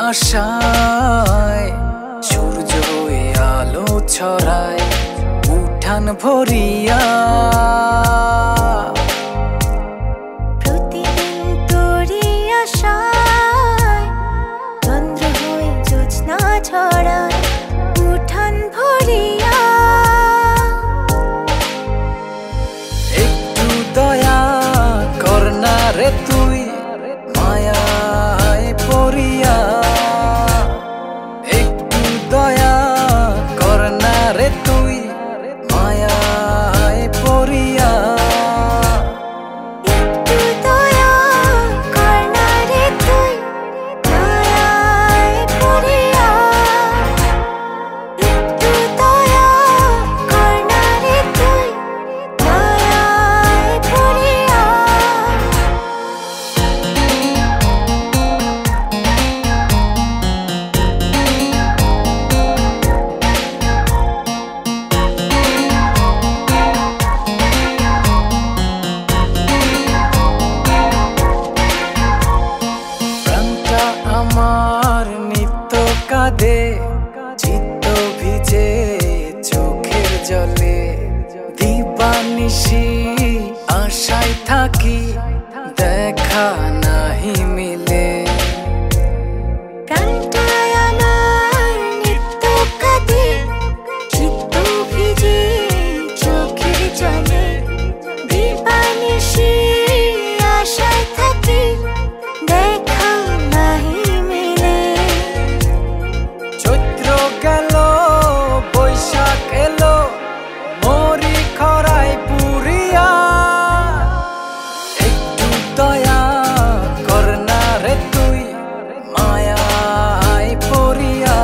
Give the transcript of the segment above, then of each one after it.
আশায় সূর্য হয়ে আলো ছড়ায় উঠান ভরিয়া। প্রতিদিন তোরি আশায় চন্দ্র হয়ে জ্যোৎস্না ছড়ায় উঠান ভরিয়া। একটু দয়া কর না রে তুই মায়ায় পড়িয়া। একটু দয়া কর না রে তুই মায়ায় পড়িয়া। একটু দয়া কর না রে তুই মায়ায় পড়িয়া। একটু দয়া কর না রে তুই মায়ায় পড়িয়া। প্রাণটা আমার নিত্য কাঁদে চিত্ত ভিজে চোখের জলে। দিবানিশি আশায় থাকি দেখা নাহি মিলে। প্রাণটায় আমার নিত্য কাঁদে চিত্ত ভিজে চোখের জলে। দিবানিশি আশায় থাকি দেখা নাহি মেলে। চৈত্র গেল বৈশাখ এলো মরি খরায় পুরিয়া। একটু দয়া কর না রে তুই মায়ায় পড়িয়া।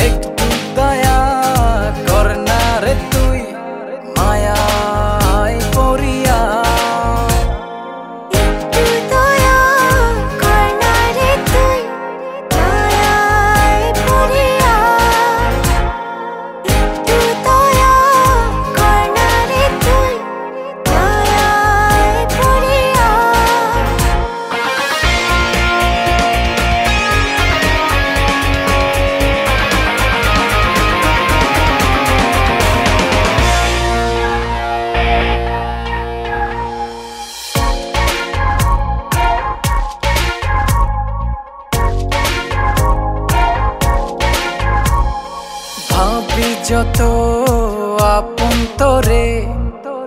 একটু দয়া কর না রে তুই মায়ায় পড়িয়া। একটু দয়া কর না রে তুই মায়ায় পড়িয়া। একটু দয়া কর না রে তুই মায়ায় পড়িয়া। ভাবি যত আপন তোরে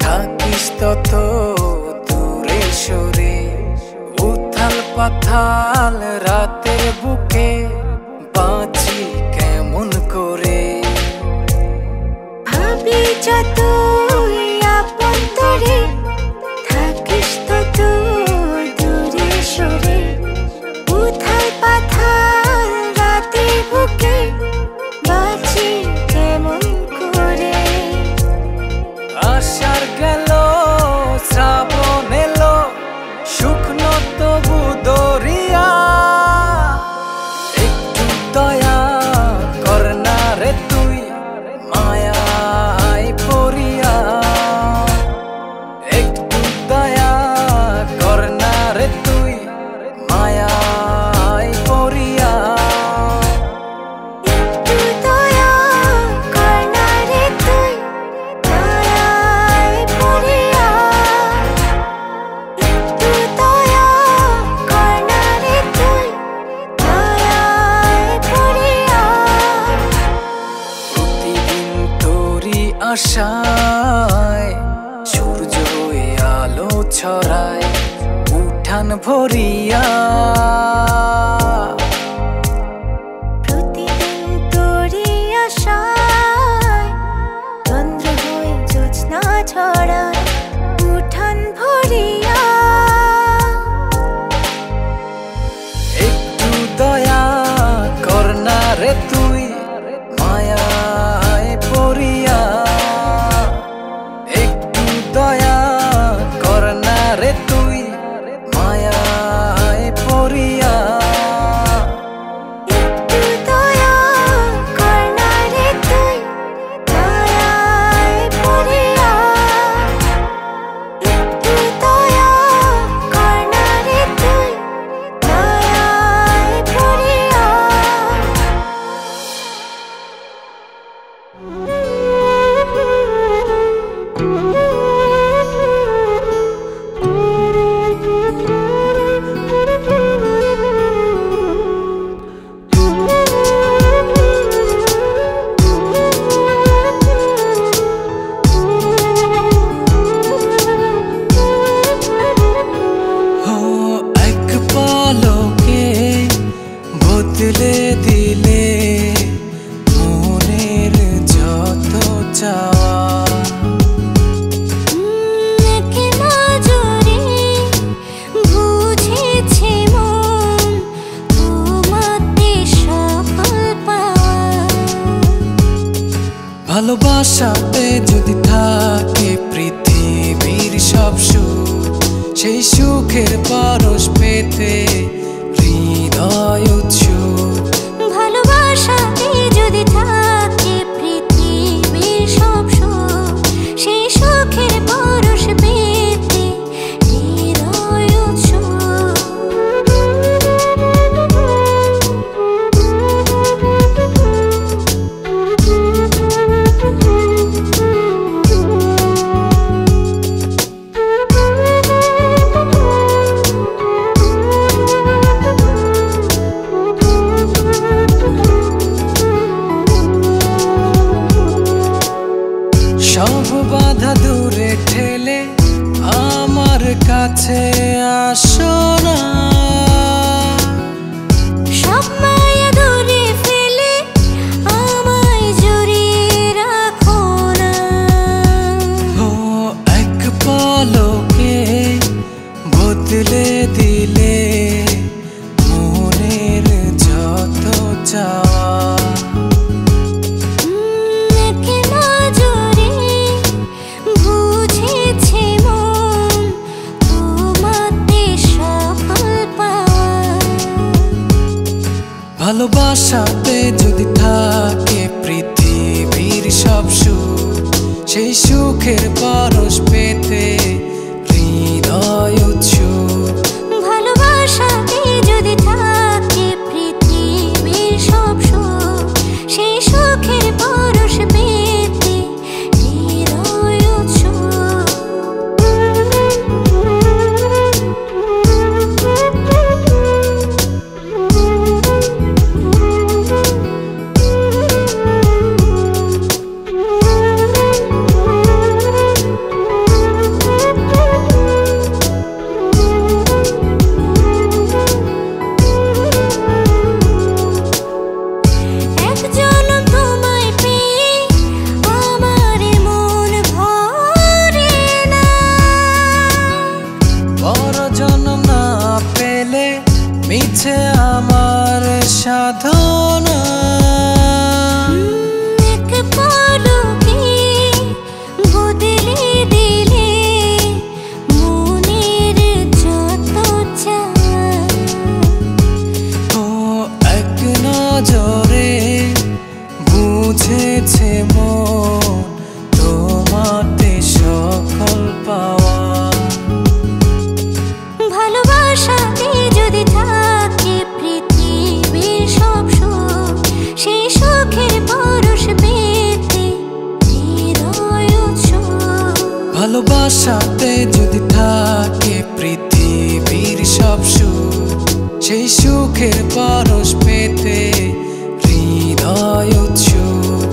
থাকিস তত দূরে সরে। উথাল পাথাল রাতের বুকে বাঁচি কেমন করে। ভাবি যত আপন তোরে থাকিস তত দূরে সরে। উথাল পাথাল রাতের বুকে বাঁচি কেমন করে। আষাঢ় গেল শ্রাবণ এলো শুকনো তবু দরিয়া। একটু দয়া কর না রে তুই মায়ায় পড়িয়া। একটু দয়া কর না রে তুই মায়ায় পড়িয়া। একটু দয়া কর না রে তুই মায়ায় পড়িয়া। একটু দয়া কর না রে তুই মায়ায় পড়িয়া। প্রতিদিন তোরি আশায় সূর্য হয়ে আলো ছড়ায় উঠান ভরিয়া। প্রতিদিন তোরি আশায় চন্দ্র হয়ে জ্যোৎস্না ছড়ায় উঠান ভরিয়া। একটু দয়া কর না রে তুই মায়ায় পড়িয়া। একটু দয়া কর না রে তুই মায়ায় পড়িয়া। ভালোবাসাতে যদি থাকে পৃথিবীর সব সুখ, সেই সুখের পরশ পেতে হৃদয় উৎসুক। ভালোবাসাতে যদি থাকে পৃথিবীর সব সুখ, সেই সুখের পরশ পেতে হৃদয় উৎসুক। সব বাধা দূরে ঠেলে আমার কাছে আসো না, সব মায়া দূরে ফেলে আমায় জড়িয়ে রাখো না। ও এক পলকে বদলে দিলে মনের যত চাওয়া। এক নজরে বুঝেছে মন তোমাতে সফল পাওয়া। ভালোবাসাতে যদি থাকে পৃথিবীর সব সুখ, সেই সুখের পরশ পেতে হৃদয় উৎসুক। ভালোবাসাতে যদি থাকে পৃথিবীর সব সুখ, সেই সুখের পরশ পেতে হৃদয় উৎসুক। এক জনম তোমায় পেয়ে আমার মন ভরে না। বড় জন্ম না পেলে মিছে আমার সাধনা। এক পলকে বদলে দিলে মনের যত চাওয়া। ও এক নজরে বুঝেছে মন তোমাতে সকল পাওয়া। ভালোবাসাতে যদি থাকে পৃথিবীর সব সুখ, সেই সুখের পরশ পেতে হৃদয় উৎসুক। ভালোবাসাতে যদি থাকে পৃথিবীর সব সুখ, সেই সুখের পরশ পেতে হৃদয় উৎসুক।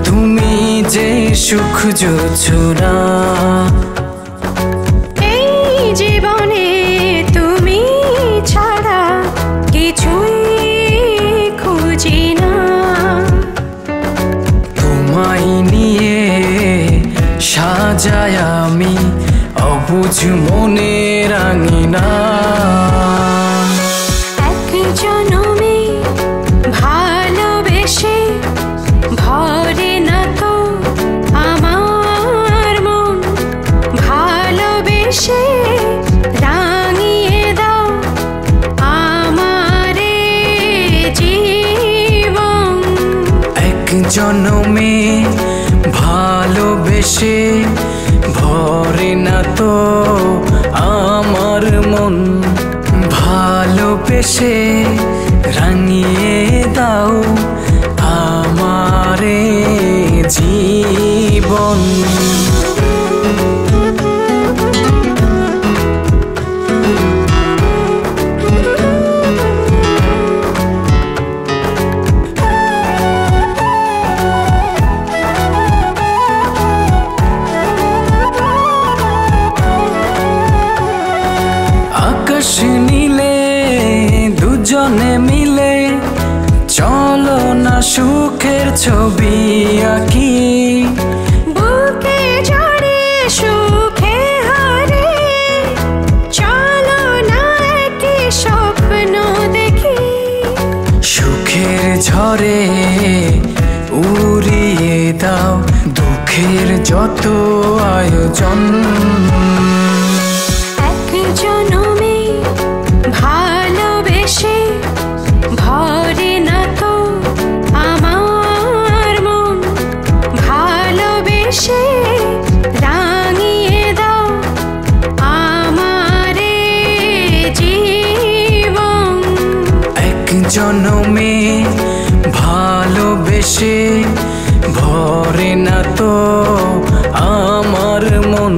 তুমি যে সুখ যোছনা। এই জীবনে তুমি ছাড়া কিছুই খুঁজি না। তোমায় নিয়ে সাজায় আমি অবুঝ মনের আঙিনা। এক জনমে ভালোবেসে ভরে না তো আমার মন। ভালোবেসে রাঙিয়ে দাও আমারে জীবন। এক জনমে ভালোবেসে ভরে না তো আমার মন। ভালোবেসে রাঙিয়ে দাও আমারে জীবন। আকাশ নীলে দুজনে মিলে চলো না সুখের ছবি আঁকি। বুকে জড়ে সুখে হারে চলো না একই স্বপ্ন দেখি। সুখের ঝড়ে উড়িয়ে দাও দুঃখের যত আয়োজন। এক জনমে ভালোবেসে ভরে না তো আমার মন। ভালোবেসে রাঙিয়ে দাও আমারে জীবন। এক জনমে ভালোবেসে ভরে না তো আমার মন।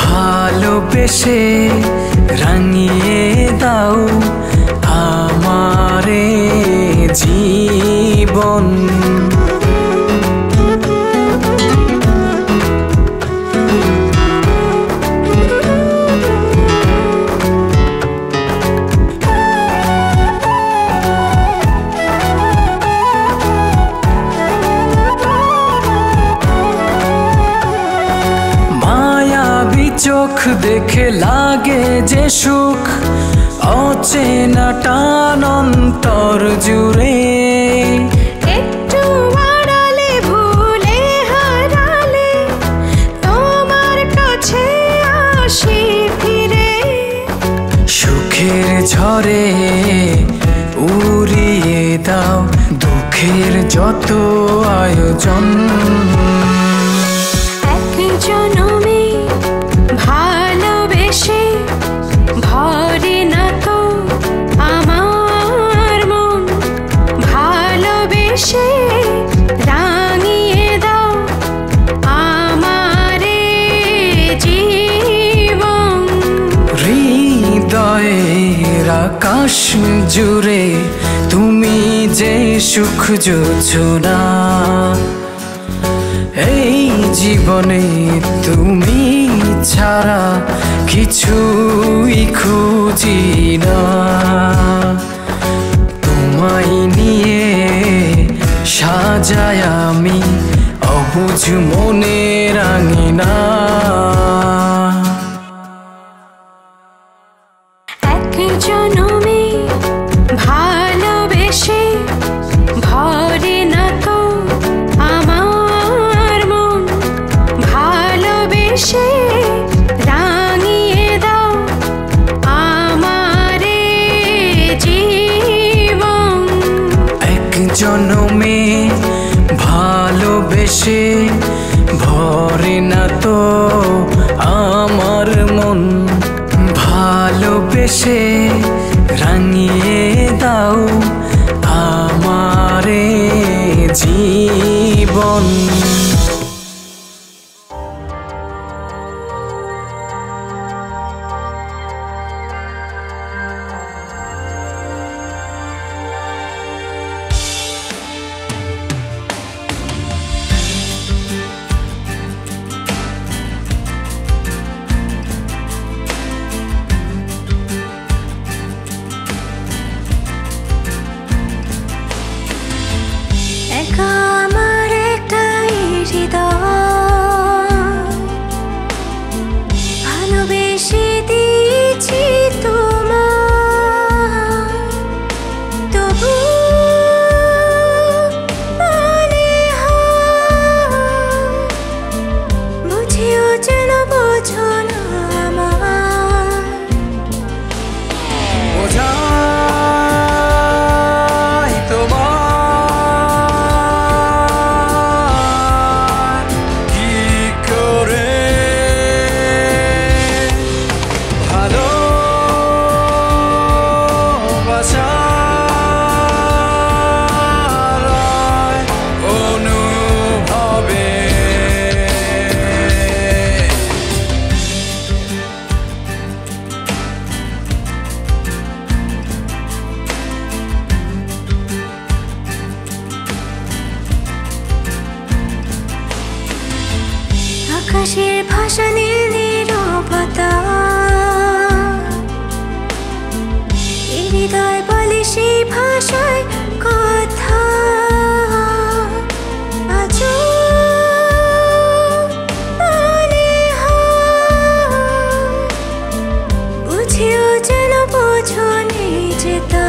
ভালোবেসে রাঙিয়ে দাও আমারে জীবন। মায়াবী চোখ দেখে লাগে যে সুখ অচেনা টান অন্তর জুড়ে। একটু আড়ালে ভুলে হারালে তোমার কাছে আসি ফিরে। সুখের ঝড়ে উড়িয়ে দাও দুঃখের যত আয়োজন। এক জনমে ভালোবেসে ভরে না তো আমার মন। ভালোবেসে রাঙিয়ে দাও আমারে জীবন। হৃদয়ের আকাশ জুড়ে তুমি যে সুখ যোছনা। এই জীবনে তুমি ছাড়া কিছুই খুঁজি না। তোমায় নিয়ে সাজায় আমি অবুঝ মনের আঙিনা। এক জনমে ভালোবেসে ভরে না তো আমার মন। ভালোবেসে রাঙিয়ে দাও আমারে জীবন। এক জনমে ভালোবেসে ভরে না তো আমার মন। ভালোবেসে রাঙিয়ে দাও আমারে জীবন। আকাশের ভাষা নীল নীরবতা, এই হৃদয় বলে সেই ভাষায় কথা। আজও মনে হয় বুঝেও যেন বোঝো নেই যে তা।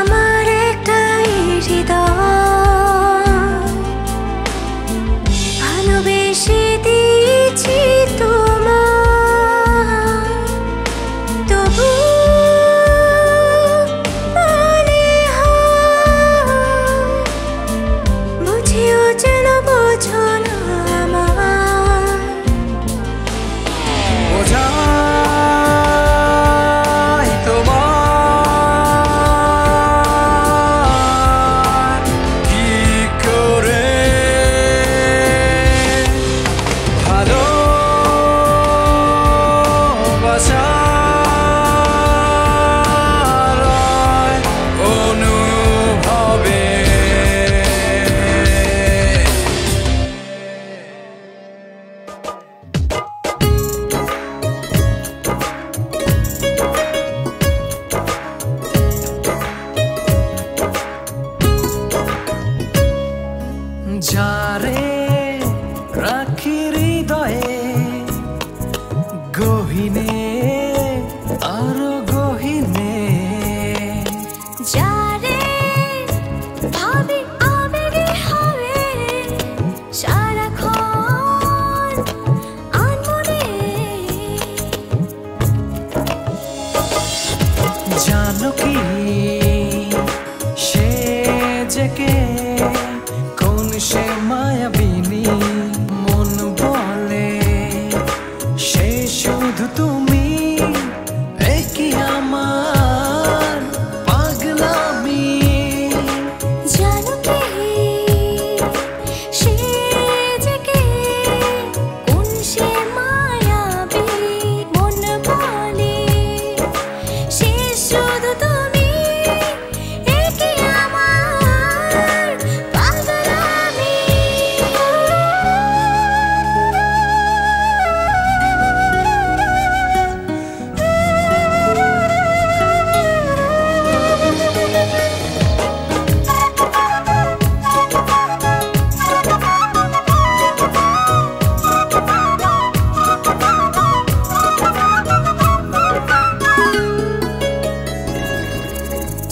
আমার একটাই হৃদয়, ভালোবেসে দিয়েছি তোমার, তবু মনে হয় বুঝেও যেন বোঝো না আমার। যারে রাখি হৃদয়ে গহীনে আরো গহীনে, যারে ভাবি আবেগে হবে সারাক্ষণ আনমনে, জানো কি সে যে কে, কোন সে মায়াবিনী মন বলে সে শুধু তুমি, একই আমার পাগলামি। জানো কি সে যে কে, কোন সে মায়াবী মন বলে সে শুধু তুমি, একই আমার পাগলামি।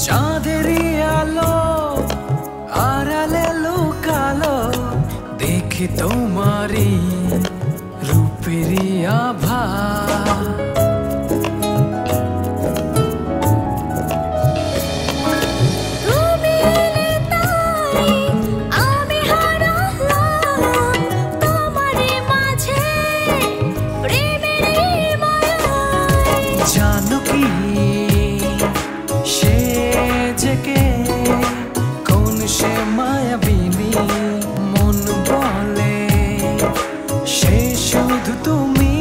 চাঁদেরই আলো আড়ালে লুকালো, দেখি তোমারই রূপেরই আভা। তুমি এলে তাই আমি হারালাম তোমারই মাঝে প্রেমেরই মায়ায়। জানো কি সে যে কে, কোন সে মায়াবিনী মন বলে সে শুধু তুমি,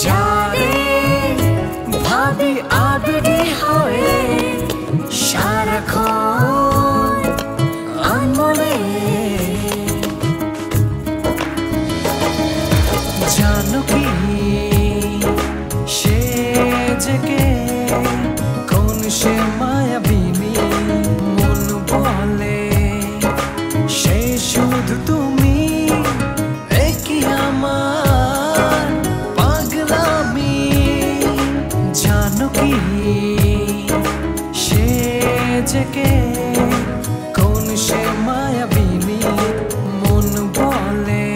যারে ভাবি আবেগে হয়ে সারাক্ষণ আনমনে। জানো কি সে যে কে, কোন সে মায়াবিনী মন বলে সে শুধু তুমি, একই আমার পাগলামি। জানো কি সে যে কে, কোন সে মায়াবিনী মন বলে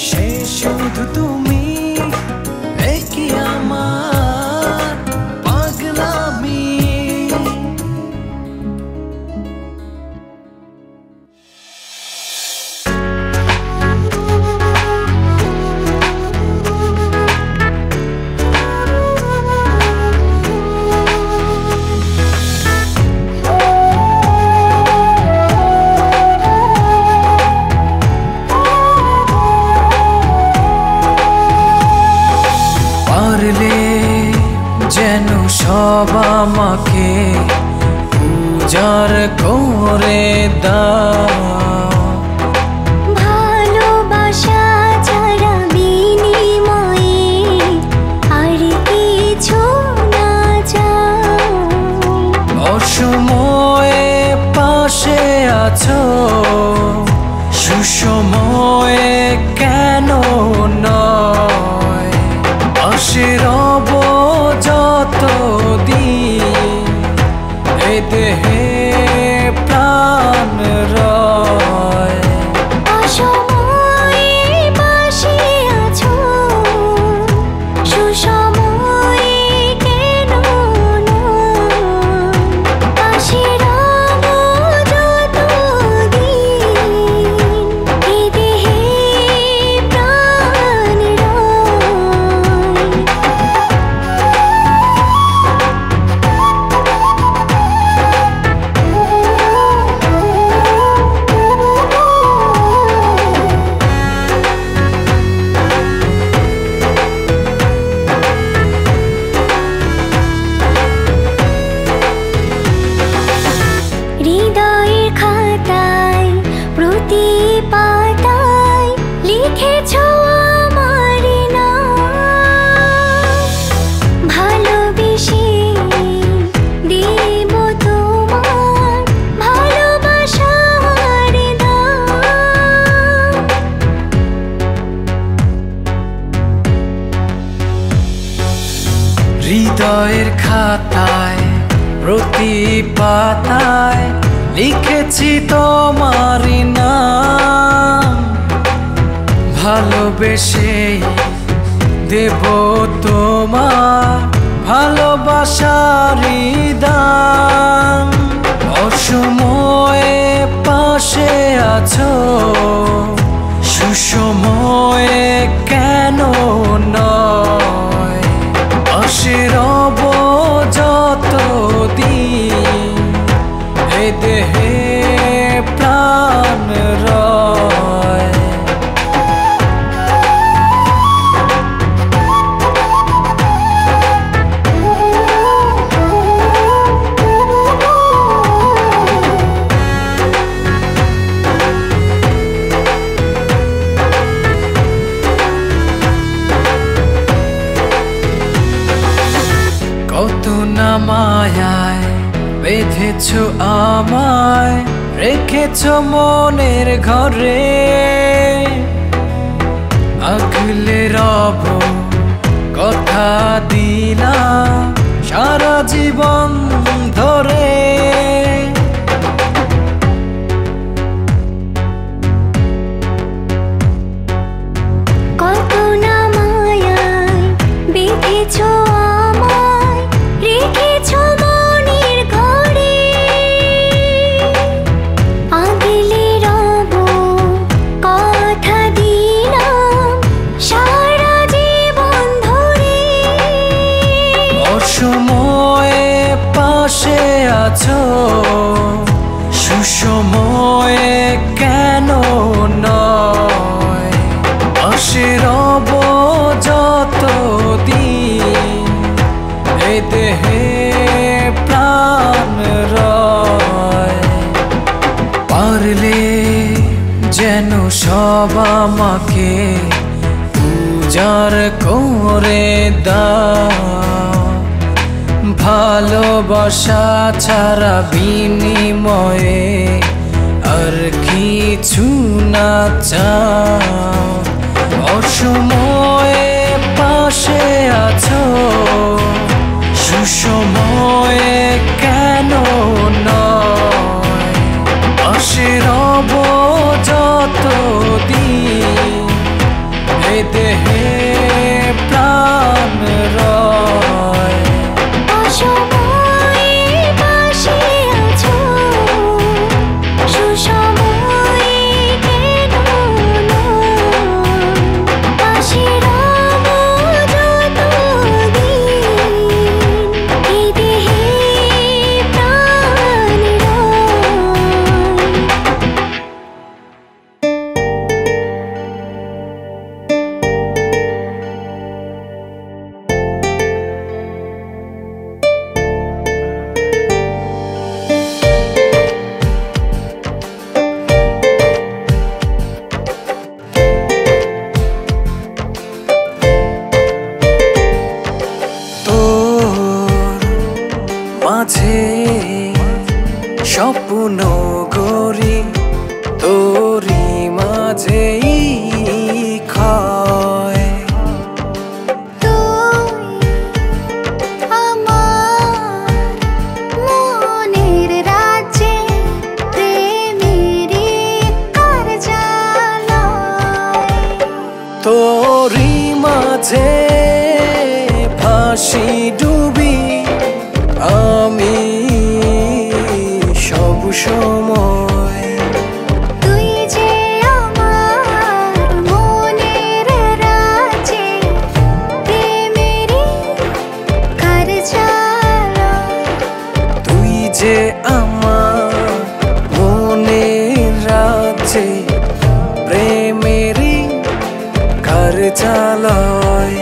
সে শুধু তুমি, একই আমার পাগলামি। পারলে যেন সব আমাকে উজাড় করে দাও। ভালোবাসা ছাড়া বিনিময়ে আর কিছু না চাও। অসময়ে পাশে আছো, সুসময়ে কেন নয়। পাশে রব যতদিন এ দেহে প্রাণ রয়। অসময়ে পাশে আছো, সুসময়ে কেন নয়। পাশে রব যতদিন এ দেহে প্রাণ হৃদয়ের খাতায় প্রতি পাতায় লিখেছ আমার নাম। ভালোবেসে দেব তোমার ভালোবাসার দাম। হৃদয়ের খাতায় প্রতি পাতায় লিখেছি তোমার নাম। ভালোবেসে দেব তোমার ভালোবাসার দাম। অসময়ে পাশে আছো, সুসময়ে কেন নয়। পাশে রব যতদিন এ দেহে প্রাণ রয়। কত না মায়ায় বেঁধেছ আমায়, রেখেছ মনের ঘরে। আগলে রব কথা দিলাম সারা জীবন ধরে। কত না মায়ায় বেঁধেছ আমায়, রেখেছ মনের ঘরে। আগলে রব কথা দিলাম সারা জীবন ধরে। অসময়ে পাশে আছো, সুসময়ে কেন নয়। পাশে রব যত সব আমাকে উজাড় করে দাও, ভালোবাসা ছাড়া বিনিময়ে আর কিছু না চাও। অসময়ে পাশে আছো, সুসময়ে কেন নয়, পাশে রব যতদিন এ দেহে প্রাণ রয়। অসময়ে পাশে আছো, সুসময়ে কেন নয়, পাশে রব যতদিন এ দেহে প্রাণ মাঝে স্বপ্ন গড়ি, তোরি মাঝেই ক্ষয়। তুই আমার মনের রাজ্যে প্রেমেরই কার্যালয়। তোরি মাঝে ভাসি ডুবি আমি সব সময়। তুই যে আমার মনের রাজ্যে প্রেমেরই কার্যালয়। তুই যে আমার মনের রাজ্যে প্রেমেরই কার্যালয়।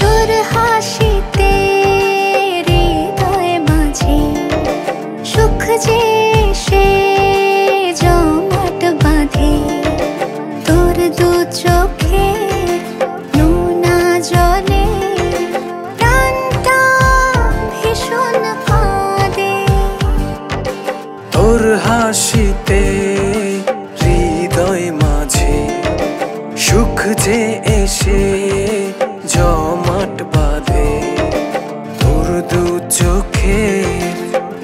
তোর হাসিতে হৃদয় মাঝে সুখ যে সে জমাট বাঁধে। তোর দু চোখে নোনা জলে প্রাণটা ভীষণ কাঁদে। তোর হাসিতে হৃদয় মাঝে সুখ যে এসে জমাট বাঁধে। তোর দু চোখের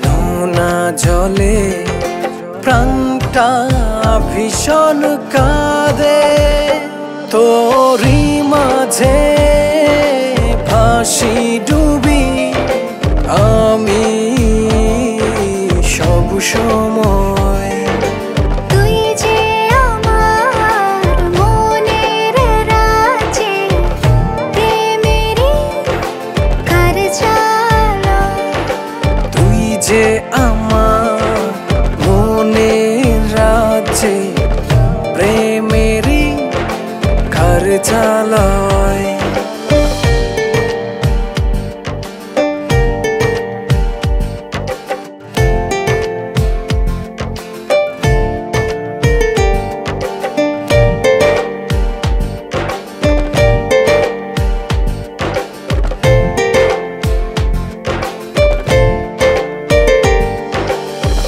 নোনা জলে প্রাণটা ভীষণ কাঁদে। তোরি মাঝে ভাসি ডুবি আমি সব সময়। তুই যে আমার মনের রাজ্যে প্রেমেরই কার্যালয়। তুই যে আমার মনের রাজ্যে প্রেমেরই কার্যালয়।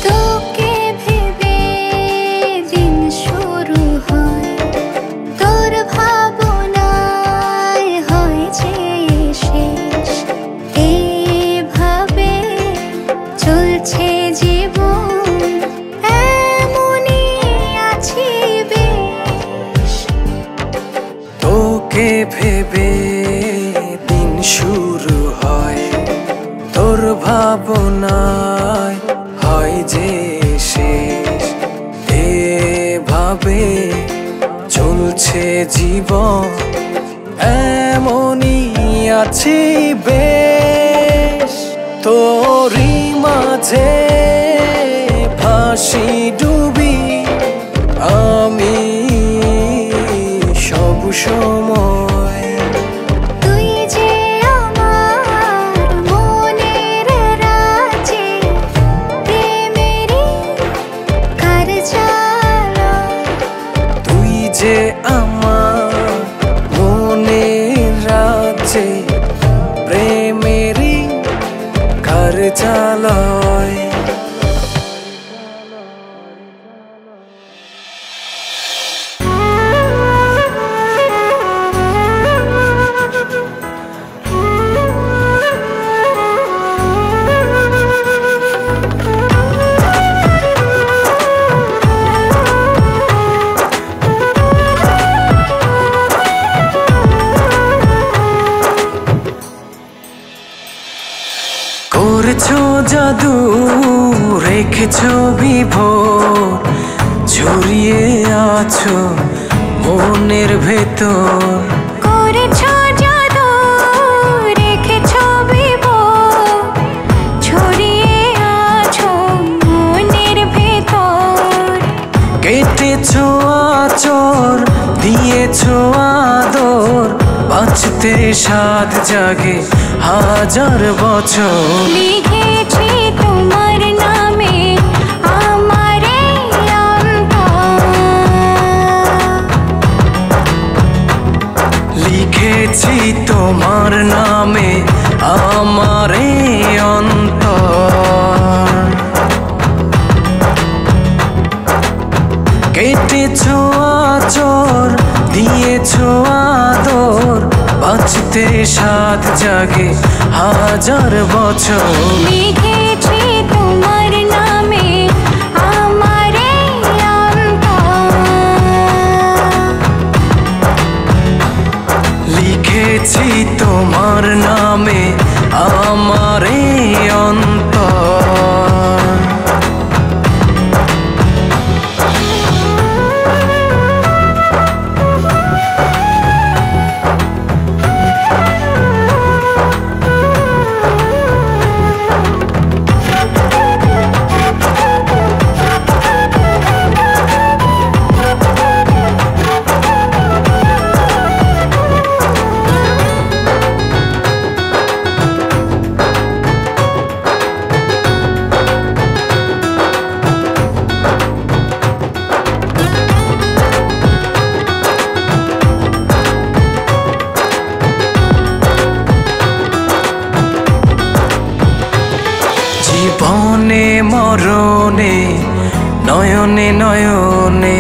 তোকে ভেবে দিন শুরু হয়, তোর ভাবনায় হয় যে শেষ। এভাবে চলছে জীবন, এমনই আছি বেশ। তোকে ভেবে দিন শুরু হয়, তোর ভাবনায় হয় যে শেষ। এভাবে চলছে জীবন, এমনই আছি বেশ। তোরি মাঝে ভাসি ডুবি আমি সব সময়। তুই যে আমার মনের রাজে, প্রেমেরই কারজালয়। তুই যে আমার মনের রাজে, প্রেমেরই কারজালয়। করেছো জাদু, রেখেছো বিভোর, জড়িয়ে আছো মনের ভেতর। করেছো জাদু, রেখেছো বিভোর, ছড়িয়ে আছো মনের ভেতর। কেটেছো আচর, দিয়েছো আদর, বাঁচতে সাধ জাগে হাজার বছর। লিখেছি তোমার নামে আমার এই অন্তর। লিখেছি তোমার নামে আমার এই অন্তর। কেটেছো আচর, দিয়েছো আদর, বাঁচতে সাধ জাগে হাজার বছর। লিখেছি তোমার নামে আমার এই অন্তর। লিখেছি তোমার নামে আমার এই অন্তর। জীবনে মরণে নয়নে নয়নে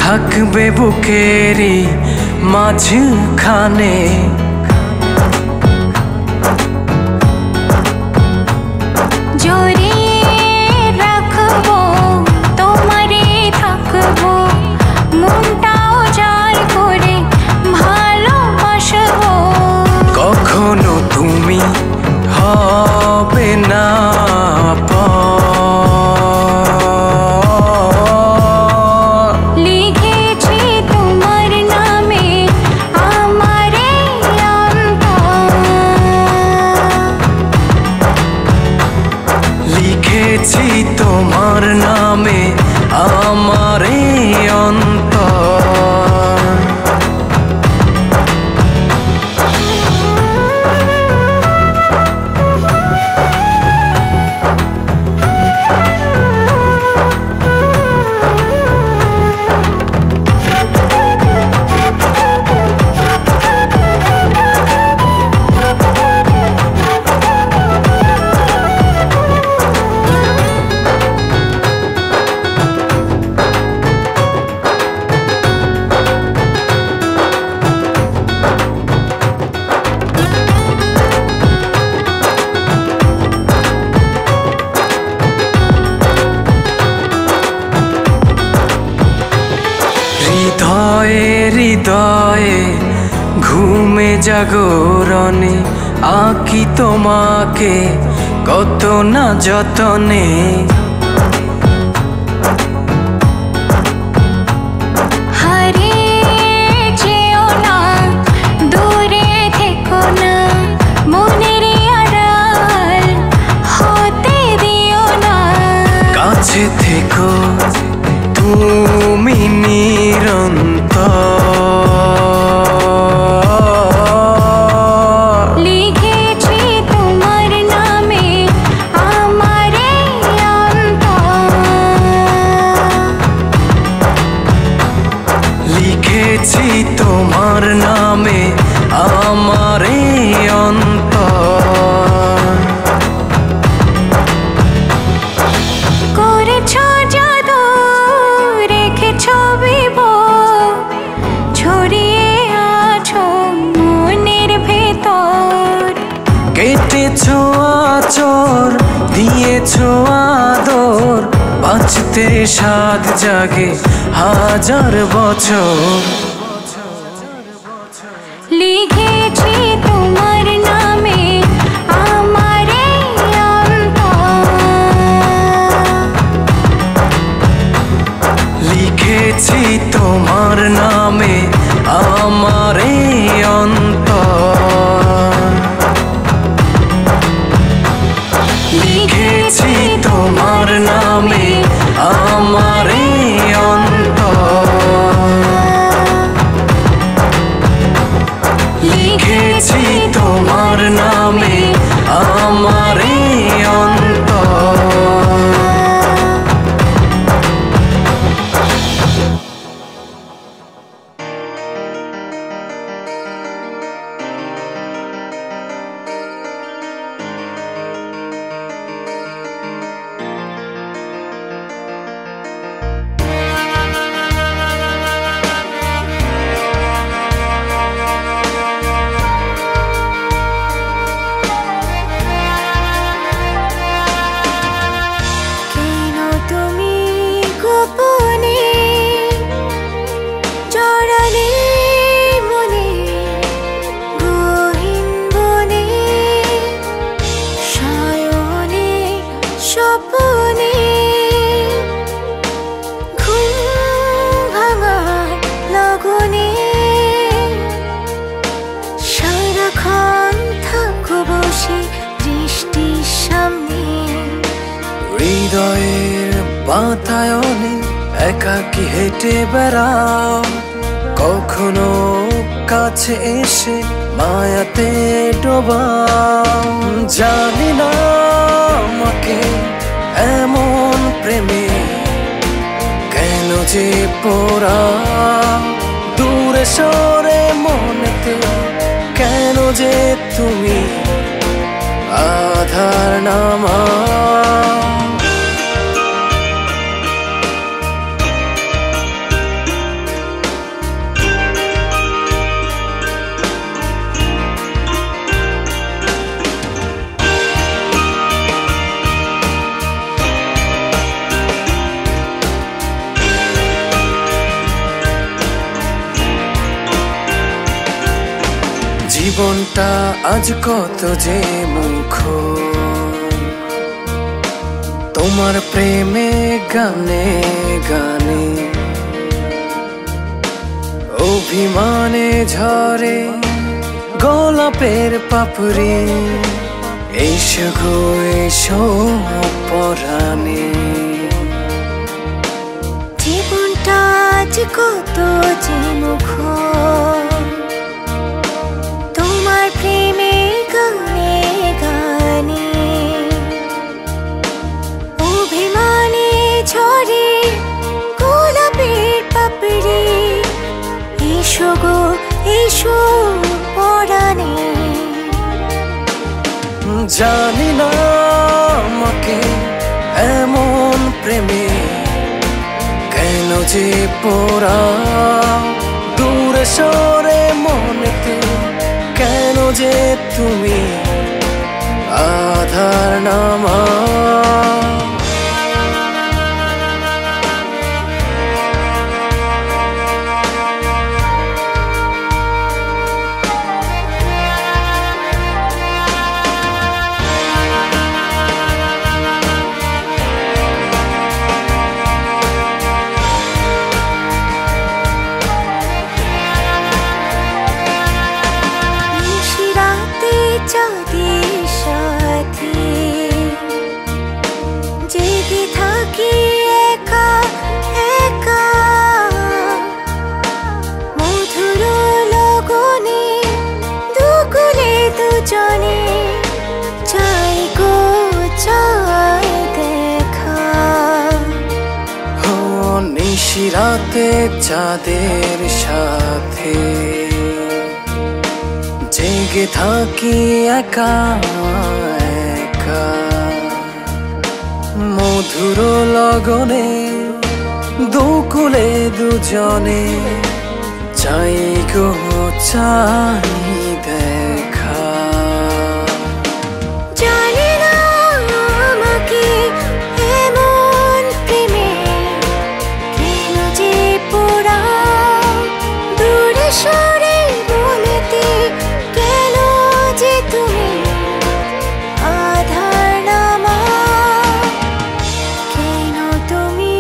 থাকবে বুকেরই মাঝখানে। জড়িয়ে রাখবো তোমারে, থাকবো মনটাও জাল করে ভালোবাসবো। কখনো তুমি হবে না পর। লিখেছি তোমার নামে আমার এই অন্তর। লিখেছি তোমার নামে আমার এই অন্তর। হৃদয়ে ঘুমে জাগরণে আঁকি তোমাকে কত না যতনে। লিখেছি তোমার নামে আমার এই অন্তর। করেছ জাদু, রেখেছ বিভোর, ছড়িয়ে আছো মনের ভেতর। কেটেছ আচর, দিয়েছ আদর, বাঁচতে সাধ জাগে হাজার বছর। লিখেছি তোমার নামে আমার এই অন্তর। লিখেছি তোমার নামে আমার এই অন্তর। লিখেছি তোমার নামে আমার এই অন্তর। লিখেছি তোমার নামে আমার এই অন্তর। কেন তুমি গোপনে জড়ালে মনে গহীন বনে, সায়নে স্বপনে ঘুম ভাঙার লগনে। সারাক্ষণ থাকো বসে দৃষ্টির সামনে। হৃদয়ের বাতায়নে একাকী হেঁটে বেড়াও, কখনো কাছে এসে মায়াতে ডোবাও। জানি না আমাকে এমন প্রেমে কেন যে পোড়াও, দূরে সরে মনেতে কেন যে তুমি আধার নামাও। জীবনটা আজ কত যে মুখর, তোমার প্রেমে গানে গানে। অভিমানে ঝরে গোলাপের পাপড়ি, এসো গো এসো পরাণে। জীবনটা আজ কত যে মুখর, তোমার প্রেমে গানে গানে। অভিমানে ঝরে গোলাপের পাপড়ি, এসো গো এসো পরাণে। জানি না আমাকে এমন প্রেমে কেন যে পোড়াও, দূরে সরে মনেতে কেন যে তুমি আধার নামাও। নিশিরাতে চাঁদের সাথে নিশিরাতে চাঁদের সাথে জেগে থাকি একা একা, মধুর লগনে দুকুলে দুজনে চাই গো চাই দেখা। জানি না আমাকে এমন প্রেমে কেন যে পোড়াও, দূরে সরে বলতে কেন যে তুমি আধার নামা, কেন তুমি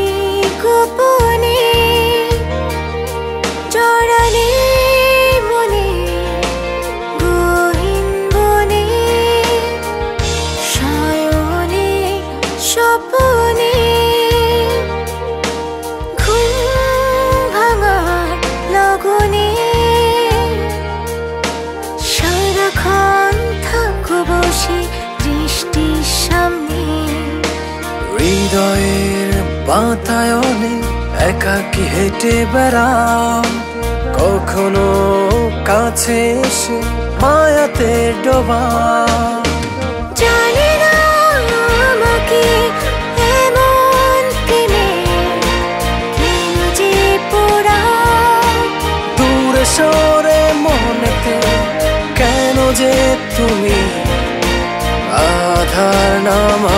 গোপনে জড়ালে মনে গহীন বনে, সায়নে স্বপনে ঘুম ভাঙার লগনে সারাক্ষণ থাকো বসে দৃষ্টির সামনে। হৃদয়ের বাতায়নে একাকী হেঁটে বেড়াও, কখনো কাছে এসে মায়াতে ডোবাও। জানি না আমাকে এমন প্রেমে কেন যে পোড়াও, দূরে সরে মনেতে কেন যে তুমি আধার নামা।